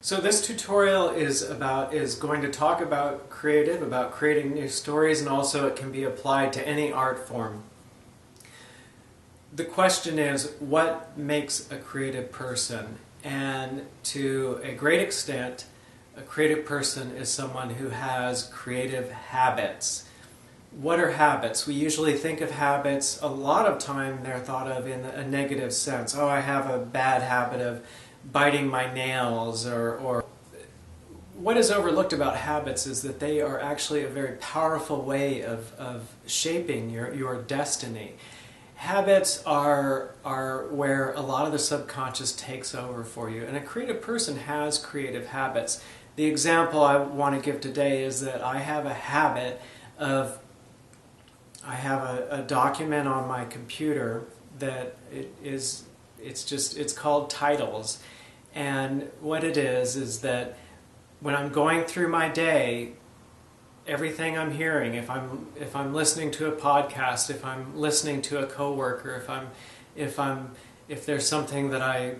So this tutorial is going to talk about creating new stories, and also it can be applied to any art form. The question is, what makes a creative person? And to a great extent, a creative person is someone who has creative habits. What are habits? We usually think of habits, a lot of time they're thought of in a negative sense. Oh, I have a bad habit of biting my nails, or what is overlooked about habits is that they are actually a very powerful way of shaping your destiny. Habits are where a lot of the subconscious takes over for you, and a creative person has creative habits. The example I want to give today is that I have a habit of, I have a document on my computer that it's called titles. And what it is that when I'm going through my day, everything I'm hearing, if I'm listening to a podcast, if I'm listening to a coworker, if there's something that I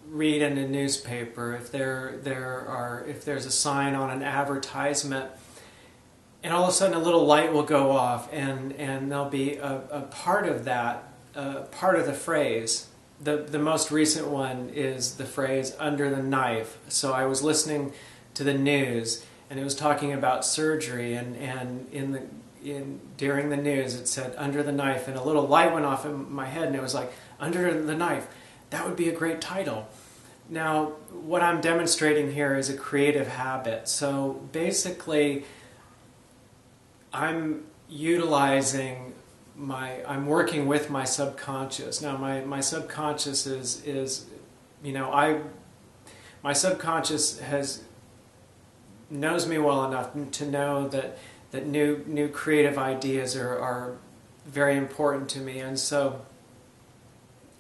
read in a newspaper, if there's a sign on an advertisement, and all of a sudden a little light will go off, and there'll be a part of that, part of the phrase. The most recent one is the phrase "under the knife." So I was listening to the news, and it was talking about surgery, and during the news it said "under the knife," and a little light went off in my head, and it was like, "Under the knife." That would be a great title. Now, what I'm demonstrating here is a creative habit. So basically, I'm utilizing I'm working with my subconscious. Now my subconscious my subconscious knows me well enough to know that new creative ideas are very important to me, and so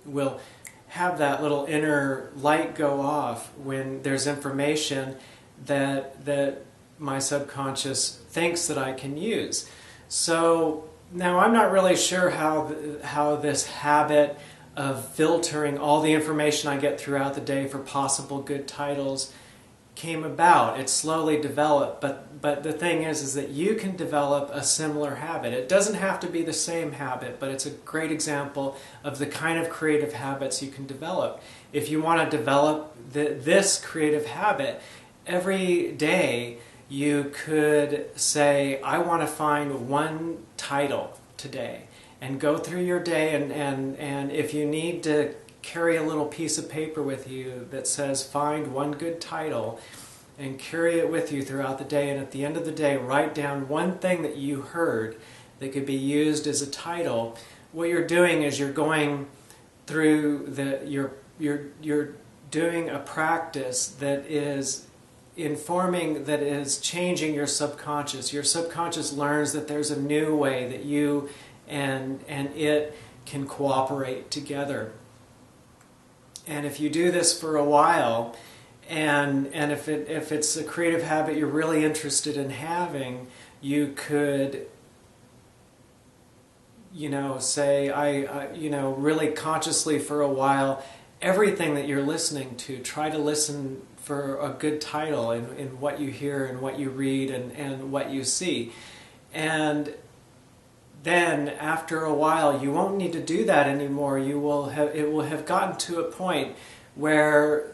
we'll have that little inner light go off when there's information that my subconscious thinks that I can use. So now I'm not really sure how this habit of filtering all the information I get throughout the day for possible good titles came about. It slowly developed, but the thing is that you can develop a similar habit. It doesn't have to be the same habit, but it's a great example of the kind of creative habits you can develop. If you want to develop this creative habit, every day you could say, I want to find one title today, and go through your day, and if you need to carry a little piece of paper with you that says find one good title, and carry it with you throughout the day, and at the end of the day write down one thing that you heard that could be used as a title. What you're doing is you're going through you're doing a practice that is informing, that is changing your subconscious. Your subconscious learns that there's a new way that you and it can cooperate together. And if you do this for a while, and if it's a creative habit you're really interested in having, you could say, I really consciously for a while, everything that you're listening to, try to listen for a good title in what you hear and what you read and what you see. And then after a while you won't need to do that anymore. It will have gotten to a point where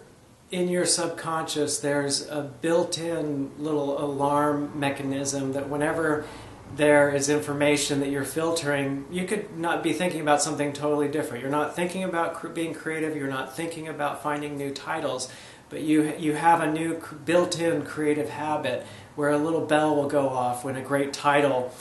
in your subconscious there's a built-in little alarm mechanism that whenever there is information that you're filtering, you could not be thinking about something totally different. You're not thinking about being creative, you're not thinking about finding new titles, but you have a new built-in creative habit where a little bell will go off when a great title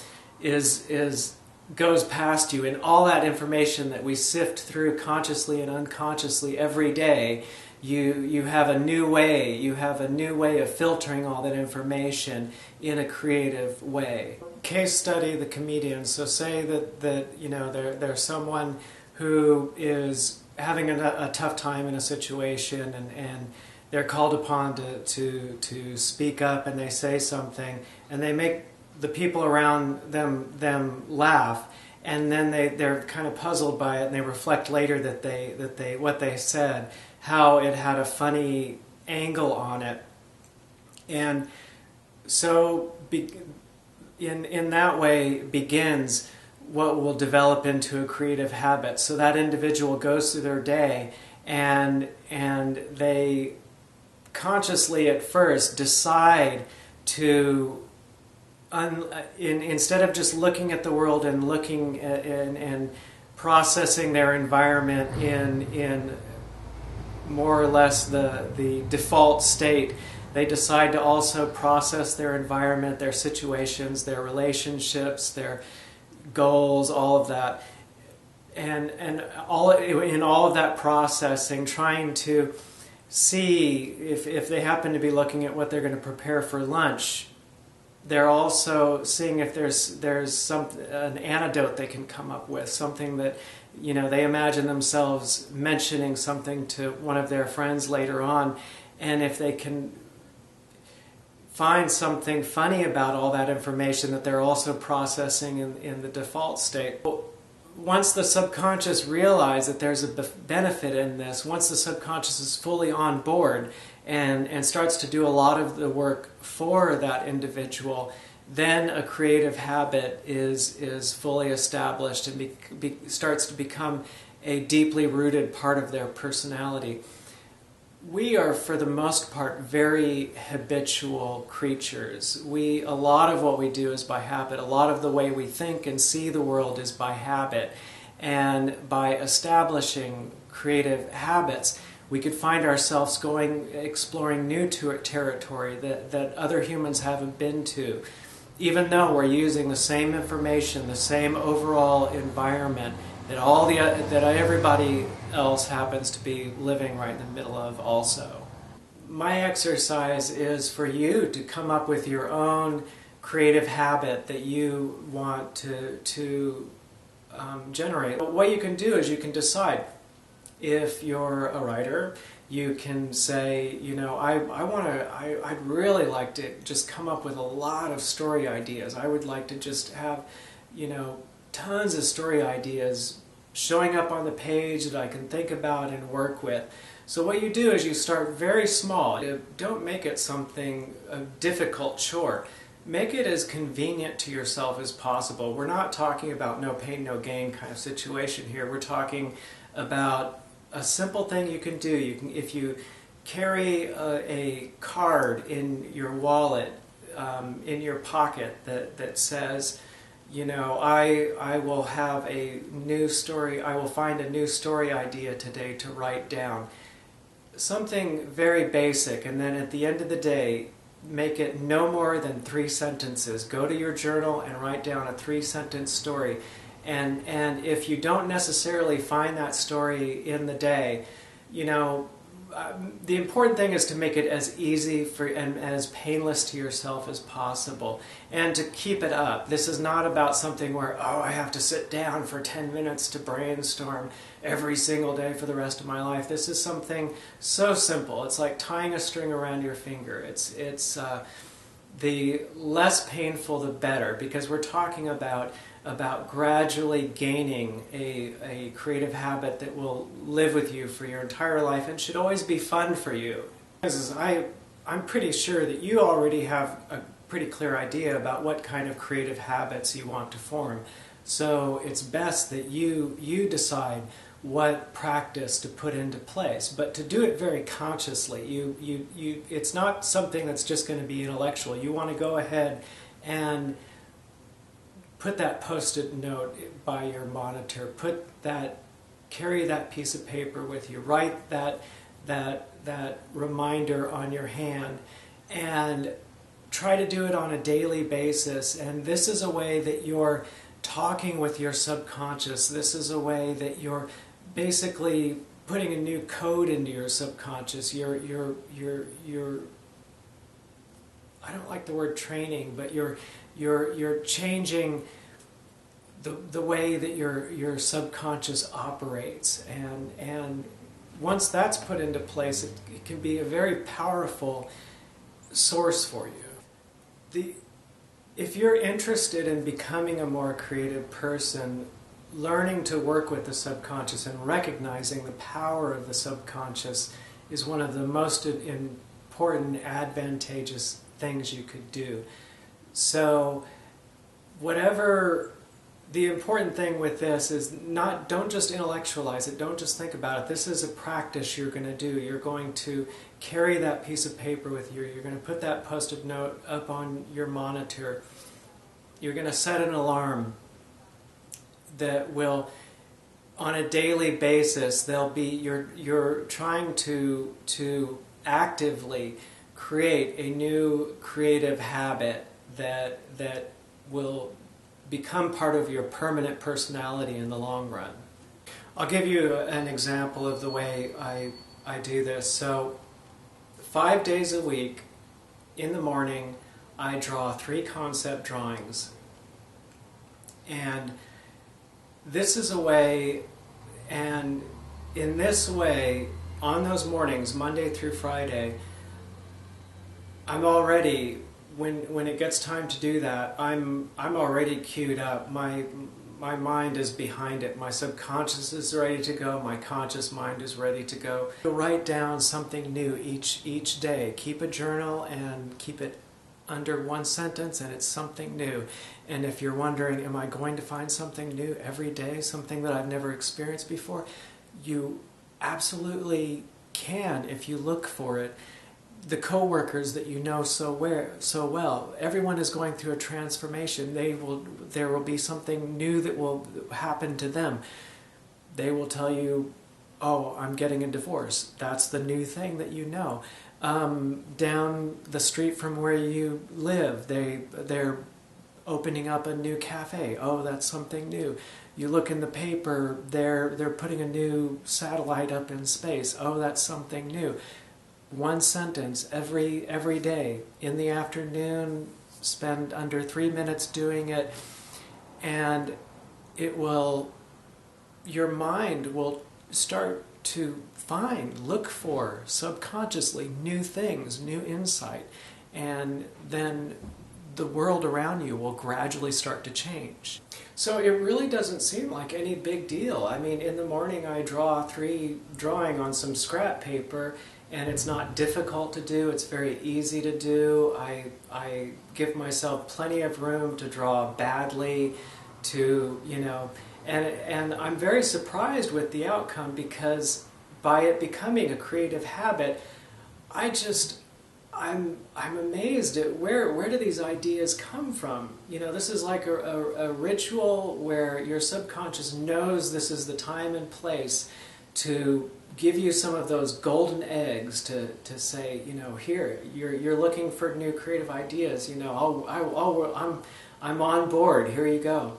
goes past you, and all that information that we sift through consciously and unconsciously every day, you have a new way of filtering all that information in a creative way. Case study, the comedian. So say that there's someone who is having a tough time in a situation, and they're called upon to speak up, and they say something, and they make the people around them laugh, and then they're kind of puzzled by it, and they reflect later that what they said, how it had a funny angle on it. And so in that way begins what will develop into a creative habit. So that individual goes through their day and they consciously at first decide to, instead of just looking at the world and looking at, and processing their environment in more or less the default state, they decide to also process their environment, their situations, their relationships, their goals, all of that. And in all of that processing, trying to see if they happen to be looking at what they're going to prepare for lunch, they're also seeing if there's an anecdote they can come up with, something that, they imagine themselves mentioning something to one of their friends later on, and if they can find something funny about all that information that they're also processing in the default state. Once the subconscious realizes that there's a benefit in this, once the subconscious is fully on board and starts to do a lot of the work for that individual, then a creative habit is fully established and starts to become a deeply rooted part of their personality. We are, for the most part, very habitual creatures. A lot of what we do is by habit. A lot of the way we think and see the world is by habit. And by establishing creative habits, we could find ourselves exploring new territory that other humans haven't been to. Even though we're using the same information, the same overall environment that everybody else happens to be living right in the middle of also. My exercise is for you to come up with your own creative habit that you want to generate. What you can do is you can decide. If you're a writer, you can say, I'd really like to just come up with a lot of story ideas. I would like to just have, tons of story ideas showing up on the page that I can think about and work with. So what you do is you start very small. Don't make it a difficult chore. Make it as convenient to yourself as possible. We're not talking about no pain, no gain kind of situation here. We're talking about a simple thing you can do. If you carry a card in your wallet, in your pocket that says, I will have a new story, I will find a new story idea today to write down. Something very basic, and then at the end of the day, make it no more than 3 sentences. Go to your journal and write down a 3-sentence story. And if you don't necessarily find that story in the day, the important thing is to make it as easy and as painless to yourself as possible, and to keep it up. This is not about something where, I have to sit down for 10 minutes to brainstorm every single day for the rest of my life. This is something so simple. It's like tying a string around your finger. It's the less painful the better, because we're talking about gradually gaining a creative habit that will live with you for your entire life and should always be fun for you. I'm pretty sure that you already have a pretty clear idea about what kind of creative habits you want to form. So it's best that you decide what practice to put into place, but to do it very consciously. It's not something that's just going to be intellectual. You want to go ahead and put that post-it note by your monitor. Carry that piece of paper with you. Write that reminder on your hand, and try to do it on a daily basis. And this is a way that you're talking with your subconscious. This is a way that you're basically putting a new code into your subconscious. You're I don't like the word training, but you're changing the way that your subconscious operates, and once that's put into place, it can be a very powerful source for you. If you're interested in becoming a more creative person, learning to work with the subconscious and recognizing the power of the subconscious is one of the most important, advantageous things you could do. So whatever, the important thing with this is don't just intellectualize it, don't just think about it. This is a practice you're going to do. You're going to carry that piece of paper with you. You're going to put that post-it note up on your monitor. You're going to set an alarm that will, on a daily basis, they'll be, you're trying to actively create a new creative habit that will become part of your permanent personality in the long run. I'll give you an example of the way I do this. So 5 days a week, in the morning, I draw 3 concept drawings. And this is a way, and in this way, on those mornings, Monday through Friday, I'm already, when it gets time to do that, I'm already queued up. My mind is behind it. My subconscious is ready to go. My conscious mind is ready to go. Write down something new each day. Keep a journal and keep it under 1 sentence, and it's something new. And if you're wondering, am I going to find something new every day, something that I've never experienced before? You absolutely can if you look for it. The coworkers that you know so well, everyone is going through a transformation. There will be something new that will happen to them. They will tell you, oh, I'm getting a divorce. That's the new thing that you know. Down the street from where you live, they're opening up a new cafe. Oh, that's something new. You look in the paper, they're putting a new satellite up in space. Oh, that's something new. 1 sentence every day. In the afternoon, spend under 3 minutes doing it, and your mind will start to look for subconsciously new things, new insight, and then the world around you will gradually start to change. So it really doesn't seem like any big deal. I mean, in the morning I draw 3 drawing on some scrap paper, and it's not difficult to do. It's very easy to do. I give myself plenty of room to draw badly, and I'm very surprised with the outcome, because by it becoming a creative habit, I'm amazed at where do these ideas come from. This is like a ritual where your subconscious knows this is the time and place to give you some of those golden eggs to say, here, you're looking for new creative ideas. I'm on board. Here you go.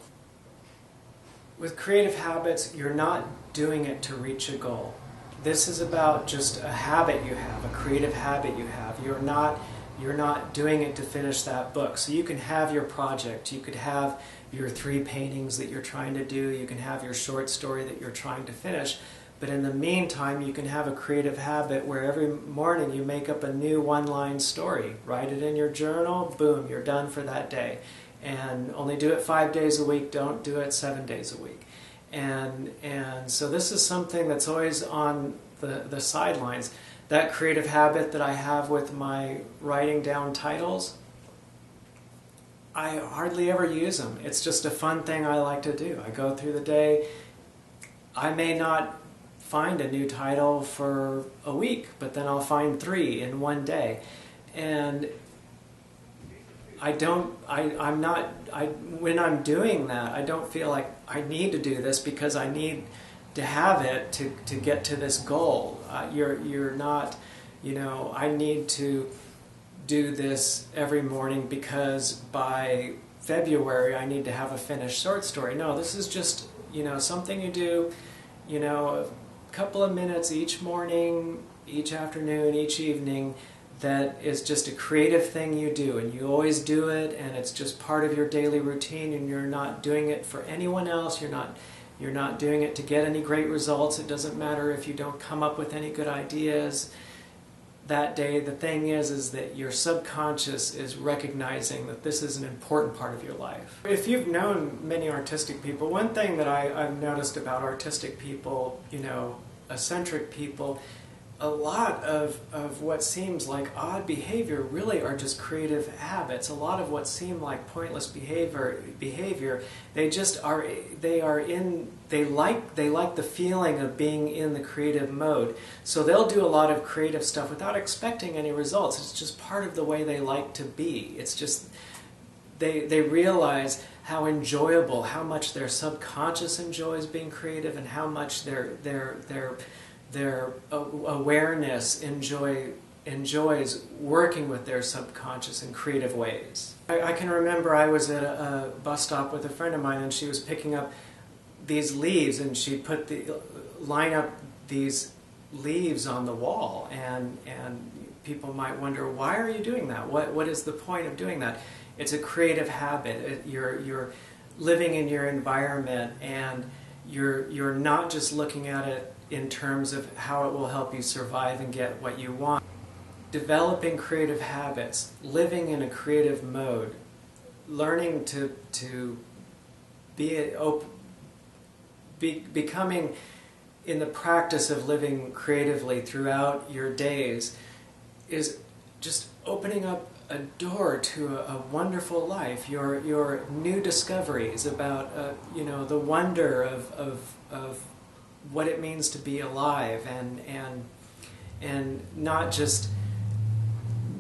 With creative habits, you're not doing it to reach a goal. This is about just a habit you have, a creative habit you have. You're not doing it to finish that book. So you can have your project. You could have your 3 paintings that you're trying to do. You can have your short story that you're trying to finish. But in the meantime, you can have a creative habit where every morning you make up a new 1-line story. Write it in your journal, boom, you're done for that day. And only do it 5 days a week, don't do it 7 days a week. And so this is something that's always on the sidelines. That creative habit that I have with my writing down titles, I hardly ever use them. It's just a fun thing I like to do. I go through the day. I may not find a new title for a week, but then I'll find 3 in one day. And when I'm doing that, I don't feel like I need to do this because I need to have it to get to this goal. You're not, I need to do this every morning because by February I need to have a finished short story. No, this is just, something you do, a couple of minutes each morning, each afternoon, each evening, that is just a creative thing you do, and you always do it, and it's just part of your daily routine, and you're not doing it for anyone else. You're not doing it to get any great results. It doesn't matter if you don't come up with any good ideas that day. The thing is that your subconscious is recognizing that this is an important part of your life. If you've known many artistic people, one thing that I've noticed about artistic people, eccentric people, a lot of what seems like odd behavior really are just creative habits. A lot of what seem like pointless behavior, they just are. They like the feeling of being in the creative mode. So they'll do a lot of creative stuff without expecting any results. It's just part of the way they like to be. It's just they realize how enjoyable, how much their subconscious enjoys being creative, and how much their awareness enjoys working with their subconscious in creative ways. I can remember I was at a bus stop with a friend of mine, and she was picking up these leaves, and she line up these leaves on the wall, and people might wonder, why are you doing that? What is the point of doing that? It's a creative habit. You're living in your environment, and you're not just looking at it in terms of how it will help you survive and get what you want. Developing creative habits, living in a creative mode, learning to becoming in the practice of living creatively throughout your days is just opening up a door to a wonderful life. Your new discoveries about the wonder of what it means to be alive, and not just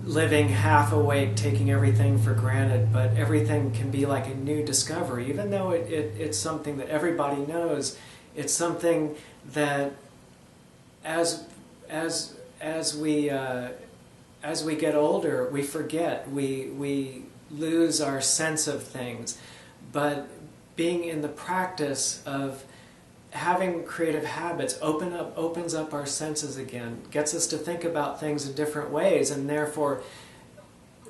living half awake, taking everything for granted, but everything can be like a new discovery. Even though it's something that everybody knows, it's something that as we get older, we forget, we lose our sense of things. But being in the practice of having creative habits opens up our senses again, gets us to think about things in different ways, and therefore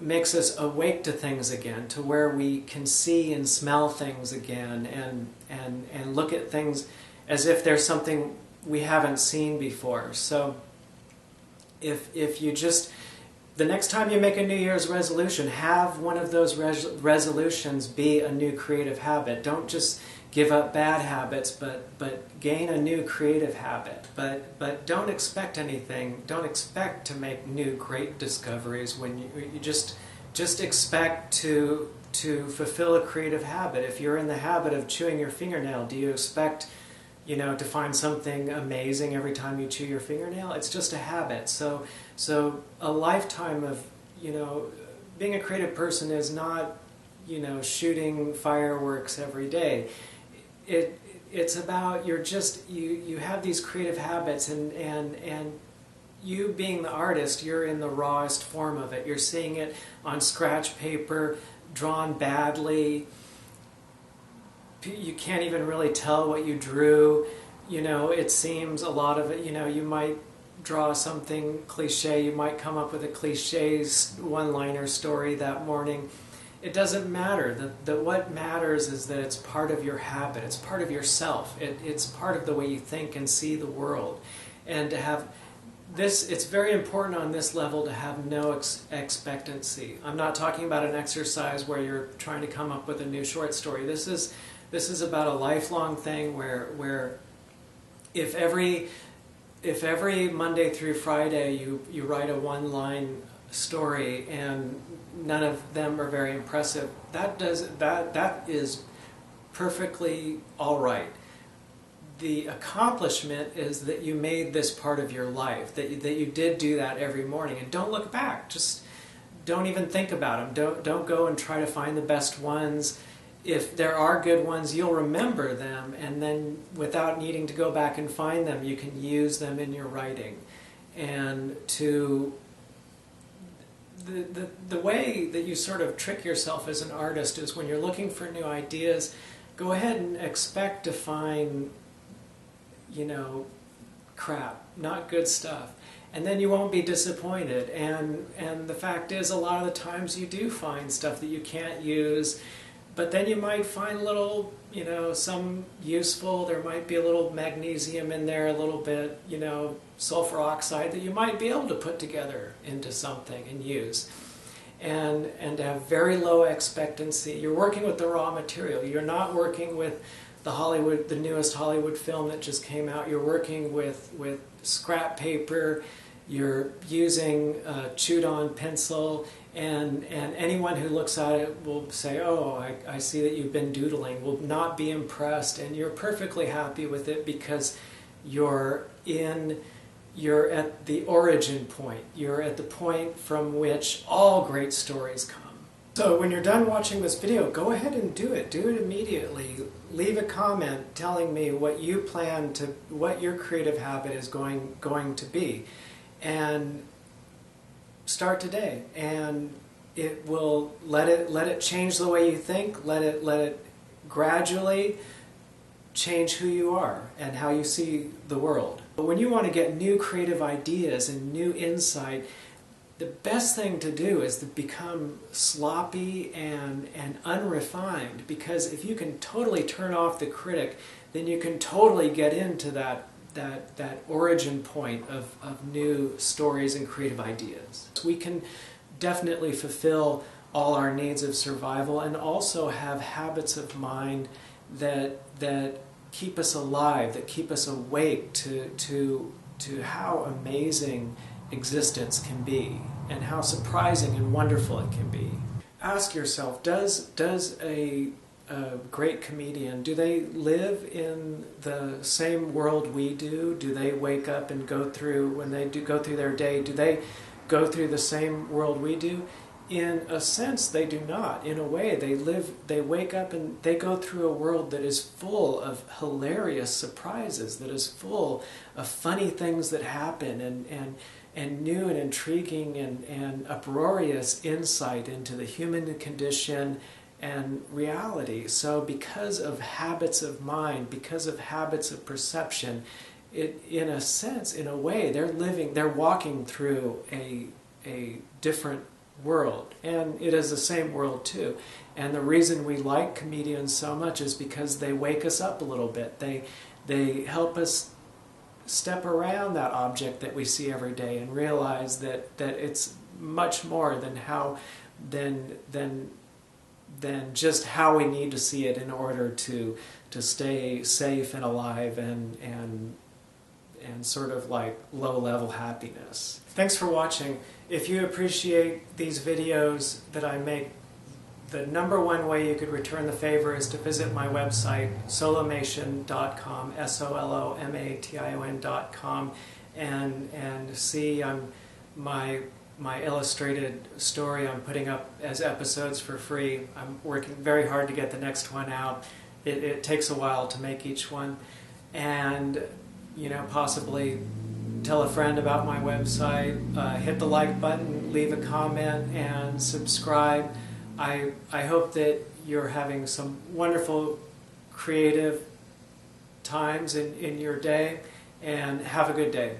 makes us awake to things again, to where we can see and smell things again, and look at things as if there's something we haven't seen before. So if you just, the next time you make a New Year's resolution, have one of those resolutions be a new creative habit. Don't just give up bad habits, but gain a new creative habit. But don't expect anything. Don't expect to make new great discoveries. When you just expect to fulfill a creative habit. If you're in the habit of chewing your fingernail, do you expect to find something amazing every time you chew your fingernail? It's just a habit. So a lifetime of being a creative person is not shooting fireworks every day. It's about you have these creative habits, and you being the artist, you're in the rawest form of it. You're seeing it on scratch paper, drawn badly. You can't even really tell what you drew. It seems a lot of it, you might draw something cliche, you might come up with a cliche one-liner story that morning. It doesn't matter. What matters is that it's part of your habit. It's part of yourself. It's part of the way you think and see the world. And to have this, it's very important on this level to have no expectancy. I'm not talking about an exercise where you're trying to come up with a new short story. This is about a lifelong thing where if every Monday through Friday you write a one-line story and none of them are very impressive, that is perfectly all right. The accomplishment is that you made this part of your life, that you did do that every morning, and don't look back. Just don't even think about them. Don't go and try to find the best ones. If there are good ones, you'll remember them, and then without needing to go back and find them, you can use them in your writing. And the way that you sort of trick yourself as an artist is when you're looking for new ideas, go ahead and expect to find, crap, not good stuff. And then you won't be disappointed. And the fact is, a lot of the times you do find stuff that you can't use. But then you might find little, some useful, there might be a little magnesium in there, a little bit, sulfur oxide that you might be able to put together into something and use. And have very low expectancy. You're working with the raw material. You're not working with the newest Hollywood film that just came out. You're working with scrap paper. You're using chewed-on pencil, and anyone who looks at it will say, "Oh, I see that you've been doodling." Will not be impressed, and you're perfectly happy with it because you're at the origin point. You're at the point from which all great stories come. So when you're done watching this video, go ahead and do it. Do it immediately. Leave a comment telling me what you plan to, what your creative habit is going to be. And start today. And it will let it change the way you think. Let it gradually change who you are and how you see the world. But when you want to get new creative ideas and new insight, the best thing to do is to become sloppy and unrefined, because if you can totally turn off the critic, then you can totally get into that origin point of new stories and creative ideas. We can definitely fulfill all our needs of survival and also have habits of mind that keep us alive, that keep us awake to how amazing existence can be and how surprising and wonderful it can be. Ask yourself, does a great comedian, do they live in the same world we do? Do they wake up and go through, when they go through their day, do they go through the same world we do? In a sense, they do not. In a way, they wake up and they go through a world that is full of hilarious surprises, that is full of funny things that happen, and new and intriguing and uproarious insight into the human condition and reality. So because of habits of mind, because of habits of perception, in a sense, in a way, they're walking through a different world, and it is the same world too. And the reason we like comedians so much is because they wake us up a little bit. They help us step around that object that we see every day and realize that it's much more than just how we need to see it in order to stay safe and alive and sort of like low-level happiness. Thanks for watching. If you appreciate these videos that I make, the #1 way you could return the favor is to visit my website, solomation.com, solomation.com, and see my illustrated story I'm putting up as episodes for free. I'm working very hard to get the next one out. It takes a while to make each one, and possibly tell a friend about my website, hit the like button, leave a comment, and subscribe. I hope that you're having some wonderful creative times in your day, and have a good day.